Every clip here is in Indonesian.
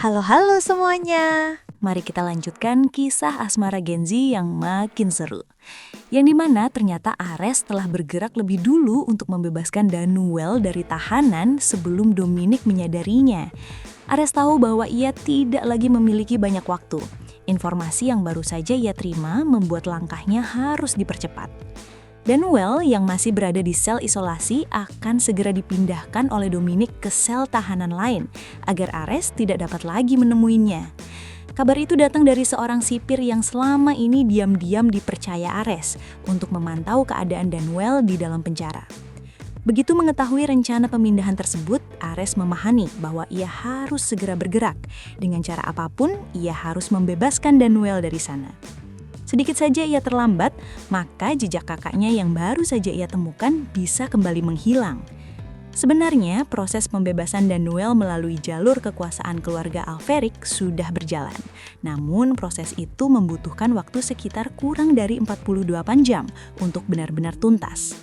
Halo semuanya. Mari kita lanjutkan kisah asmara Genzi yang makin seru. Yang dimana ternyata Ares telah bergerak lebih dulu untuk membebaskan Danuel dari tahanan sebelum Dominic menyadarinya. Ares tahu bahwa ia tidak lagi memiliki banyak waktu. Informasi yang baru saja ia terima membuat langkahnya harus dipercepat. Danuel yang masih berada di sel isolasi akan segera dipindahkan oleh Dominic ke sel tahanan lain agar Ares tidak dapat lagi menemuinya. Kabar itu datang dari seorang sipir yang selama ini diam-diam dipercaya Ares untuk memantau keadaan Danuel di dalam penjara. Begitu mengetahui rencana pemindahan tersebut, Ares memahami bahwa ia harus segera bergerak. Dengan cara apapun, ia harus membebaskan Danuel dari sana. Sedikit saja ia terlambat, maka jejak kakaknya yang baru saja ia temukan bisa kembali menghilang. Sebenarnya, proses pembebasan Danuel melalui jalur kekuasaan keluarga Alferic sudah berjalan. Namun, proses itu membutuhkan waktu sekitar kurang dari 48 jam untuk benar-benar tuntas.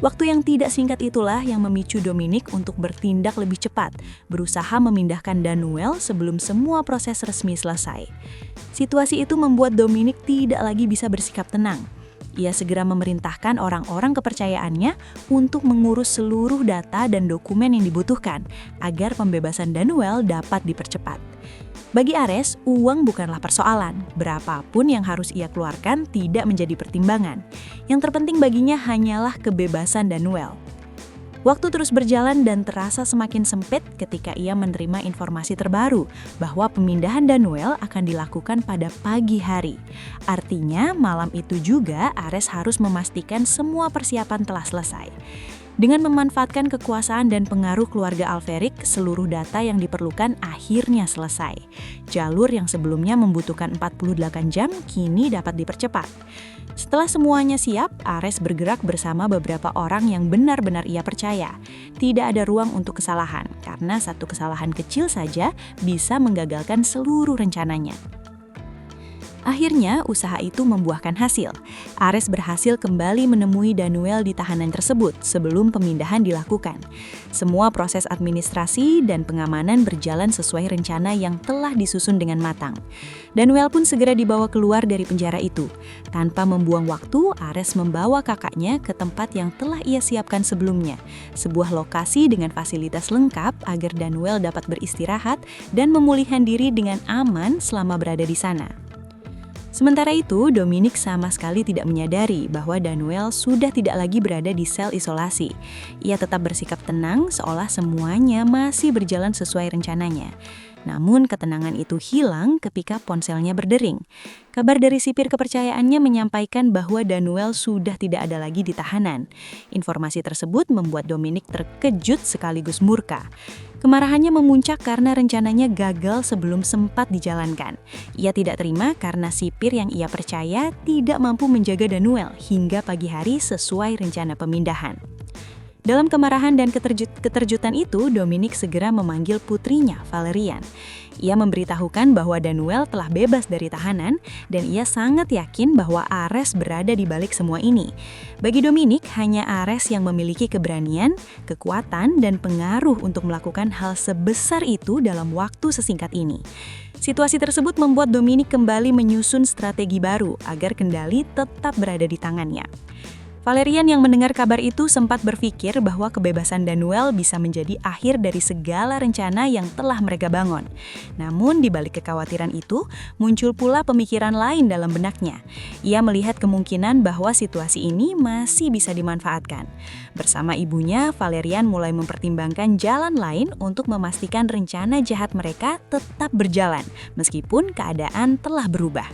Waktu yang tidak singkat itulah yang memicu Dominic untuk bertindak lebih cepat, berusaha memindahkan Danuel sebelum semua proses resmi selesai. Situasi itu membuat Dominic tidak lagi bisa bersikap tenang. Ia segera memerintahkan orang-orang kepercayaannya untuk mengurus seluruh data dan dokumen yang dibutuhkan agar pembebasan Danuel dapat dipercepat. Bagi Ares, uang bukanlah persoalan. Berapapun yang harus ia keluarkan tidak menjadi pertimbangan. Yang terpenting baginya hanyalah kebebasan Danuel. Waktu terus berjalan dan terasa semakin sempit ketika ia menerima informasi terbaru bahwa pemindahan Danuel akan dilakukan pada pagi hari. Artinya, malam itu juga Ares harus memastikan semua persiapan telah selesai. Dengan memanfaatkan kekuasaan dan pengaruh keluarga Alferic, seluruh data yang diperlukan akhirnya selesai. Jalur yang sebelumnya membutuhkan 48 jam kini dapat dipercepat. Setelah semuanya siap, Ares bergerak bersama beberapa orang yang benar-benar ia percaya. Tidak ada ruang untuk kesalahan, karena satu kesalahan kecil saja bisa menggagalkan seluruh rencananya. Akhirnya, usaha itu membuahkan hasil. Ares berhasil kembali menemui Danuel di tahanan tersebut sebelum pemindahan dilakukan. Semua proses administrasi dan pengamanan berjalan sesuai rencana yang telah disusun dengan matang. Danuel pun segera dibawa keluar dari penjara itu. Tanpa membuang waktu, Ares membawa kakaknya ke tempat yang telah ia siapkan sebelumnya. Sebuah lokasi dengan fasilitas lengkap agar Danuel dapat beristirahat dan memulihkan diri dengan aman selama berada di sana. Sementara itu, Dominic sama sekali tidak menyadari bahwa Danuel sudah tidak lagi berada di sel isolasi. Ia tetap bersikap tenang seolah semuanya masih berjalan sesuai rencananya. Namun ketenangan itu hilang ketika ponselnya berdering. Kabar dari sipir kepercayaannya menyampaikan bahwa Danuel sudah tidak ada lagi di tahanan. Informasi tersebut membuat Dominic terkejut sekaligus murka. Kemarahannya memuncak karena rencananya gagal sebelum sempat dijalankan. Ia tidak terima karena sipir yang ia percaya tidak mampu menjaga Danuel hingga pagi hari sesuai rencana pemindahan. Dalam kemarahan dan keterjutan itu, Dominic segera memanggil putrinya, Valerian. Ia memberitahukan bahwa Danuel telah bebas dari tahanan dan ia sangat yakin bahwa Ares berada di balik semua ini. Bagi Dominic, hanya Ares yang memiliki keberanian, kekuatan, dan pengaruh untuk melakukan hal sebesar itu dalam waktu sesingkat ini. Situasi tersebut membuat Dominic kembali menyusun strategi baru agar kendali tetap berada di tangannya. Valerian yang mendengar kabar itu sempat berpikir bahwa kebebasan Danuel bisa menjadi akhir dari segala rencana yang telah mereka bangun. Namun di balik kekhawatiran itu, muncul pula pemikiran lain dalam benaknya. Ia melihat kemungkinan bahwa situasi ini masih bisa dimanfaatkan. Bersama ibunya, Valerian mulai mempertimbangkan jalan lain untuk memastikan rencana jahat mereka tetap berjalan, meskipun keadaan telah berubah.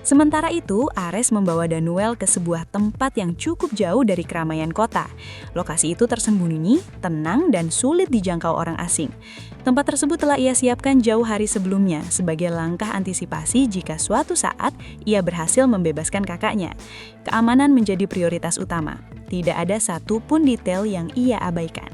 Sementara itu, Ares membawa Danuel ke sebuah tempat yang cukup jauh dari keramaian kota. Lokasi itu tersembunyi, tenang, dan sulit dijangkau orang asing. Tempat tersebut telah ia siapkan jauh hari sebelumnya sebagai langkah antisipasi jika suatu saat ia berhasil membebaskan kakaknya. Keamanan menjadi prioritas utama. Tidak ada satupun detail yang ia abaikan.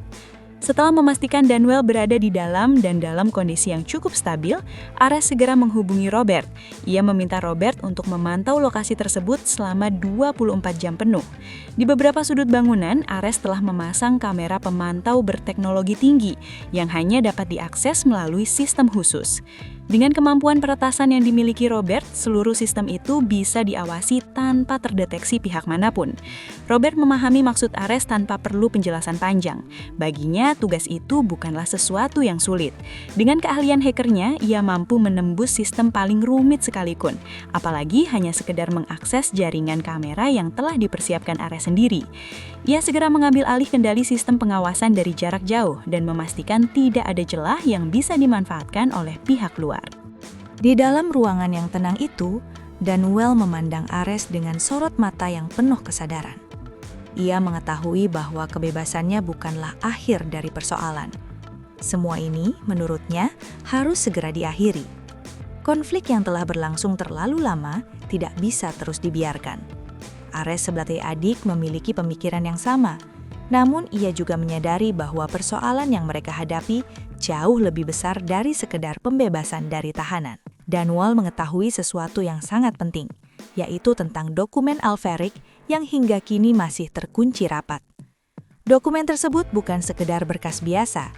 Setelah memastikan Danuel berada di dalam dan dalam kondisi yang cukup stabil, Ares segera menghubungi Robert. Ia meminta Robert untuk memantau lokasi tersebut selama 24 jam penuh. Di beberapa sudut bangunan, Ares telah memasang kamera pemantau berteknologi tinggi yang hanya dapat diakses melalui sistem khusus. Dengan kemampuan peretasan yang dimiliki Robert, seluruh sistem itu bisa diawasi tanpa terdeteksi pihak manapun. Robert memahami maksud Ares tanpa perlu penjelasan panjang. Baginya, tugas itu bukanlah sesuatu yang sulit. Dengan keahlian hackernya, ia mampu menembus sistem paling rumit sekalipun, apalagi hanya sekedar mengakses jaringan kamera yang telah dipersiapkan Ares sendiri. Ia segera mengambil alih kendali sistem pengawasan dari jarak jauh dan memastikan tidak ada celah yang bisa dimanfaatkan oleh pihak luar. Di dalam ruangan yang tenang itu, Danuel memandang Ares dengan sorot mata yang penuh kesadaran. Ia mengetahui bahwa kebebasannya bukanlah akhir dari persoalan. Semua ini, menurutnya, harus segera diakhiri. Konflik yang telah berlangsung terlalu lama tidak bisa terus dibiarkan. Ares sebagai adik memiliki pemikiran yang sama, namun ia juga menyadari bahwa persoalan yang mereka hadapi jauh lebih besar dari sekedar pembebasan dari tahanan. Danuel mengetahui sesuatu yang sangat penting, yaitu tentang dokumen Alpharic yang hingga kini masih terkunci rapat. Dokumen tersebut bukan sekedar berkas biasa.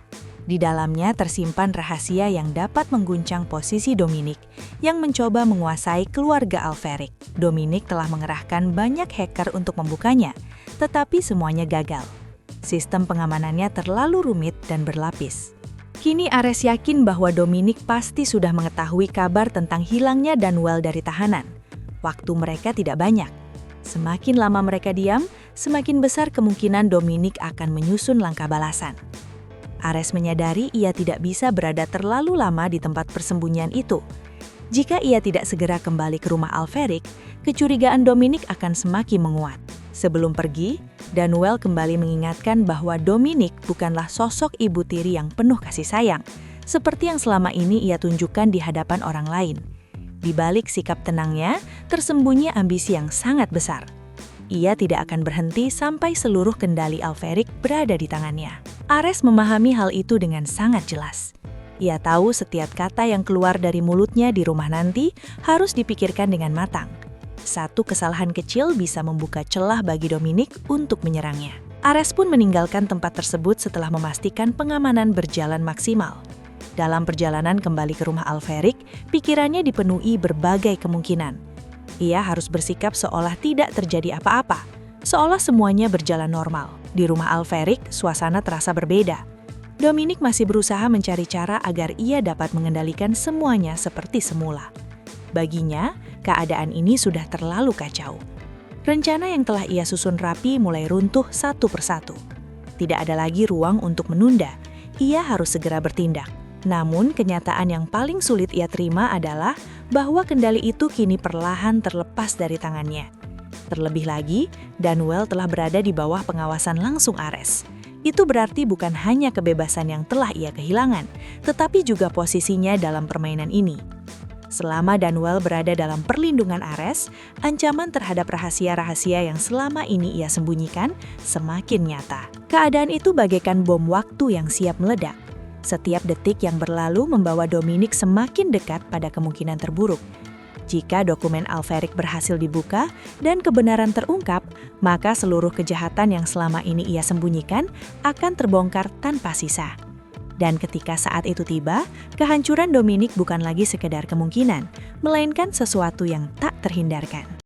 Di dalamnya tersimpan rahasia yang dapat mengguncang posisi Dominic yang mencoba menguasai keluarga Alpharic. Dominic telah mengerahkan banyak hacker untuk membukanya, tetapi semuanya gagal. Sistem pengamanannya terlalu rumit dan berlapis. Kini Ares yakin bahwa Dominic pasti sudah mengetahui kabar tentang hilangnya Danuel dari tahanan. Waktu mereka tidak banyak. Semakin lama mereka diam, semakin besar kemungkinan Dominic akan menyusun langkah balasan. Ares menyadari ia tidak bisa berada terlalu lama di tempat persembunyian itu. Jika ia tidak segera kembali ke rumah Alpharic, kecurigaan Dominic akan semakin menguat. Sebelum pergi, Danuel kembali mengingatkan bahwa Dominic bukanlah sosok ibu tiri yang penuh kasih sayang, seperti yang selama ini ia tunjukkan di hadapan orang lain. Di balik sikap tenangnya, tersembunyi ambisi yang sangat besar. Ia tidak akan berhenti sampai seluruh kendali Alpharic berada di tangannya. Ares memahami hal itu dengan sangat jelas. Ia tahu setiap kata yang keluar dari mulutnya di rumah nanti harus dipikirkan dengan matang. Satu kesalahan kecil bisa membuka celah bagi Dominic untuk menyerangnya. Ares pun meninggalkan tempat tersebut setelah memastikan pengamanan berjalan maksimal. Dalam perjalanan kembali ke rumah Alpharic, pikirannya dipenuhi berbagai kemungkinan. Ia harus bersikap seolah tidak terjadi apa-apa, seolah semuanya berjalan normal. Di rumah Alpharic, suasana terasa berbeda. Dominic masih berusaha mencari cara agar ia dapat mengendalikan semuanya seperti semula. Baginya, keadaan ini sudah terlalu kacau. Rencana yang telah ia susun rapi mulai runtuh satu persatu. Tidak ada lagi ruang untuk menunda. Ia harus segera bertindak. Namun, kenyataan yang paling sulit ia terima adalah bahwa kendali itu kini perlahan terlepas dari tangannya. Terlebih lagi, Danuel telah berada di bawah pengawasan langsung Ares. Itu berarti bukan hanya kebebasan yang telah ia kehilangan, tetapi juga posisinya dalam permainan ini. Selama Danuel berada dalam perlindungan Ares, ancaman terhadap rahasia-rahasia yang selama ini ia sembunyikan semakin nyata. Keadaan itu bagaikan bom waktu yang siap meledak. Setiap detik yang berlalu membawa Dominic semakin dekat pada kemungkinan terburuk. Jika dokumen Alpharic berhasil dibuka dan kebenaran terungkap, maka seluruh kejahatan yang selama ini ia sembunyikan akan terbongkar tanpa sisa. Dan ketika saat itu tiba, kehancuran Dominic bukan lagi sekedar kemungkinan, melainkan sesuatu yang tak terhindarkan.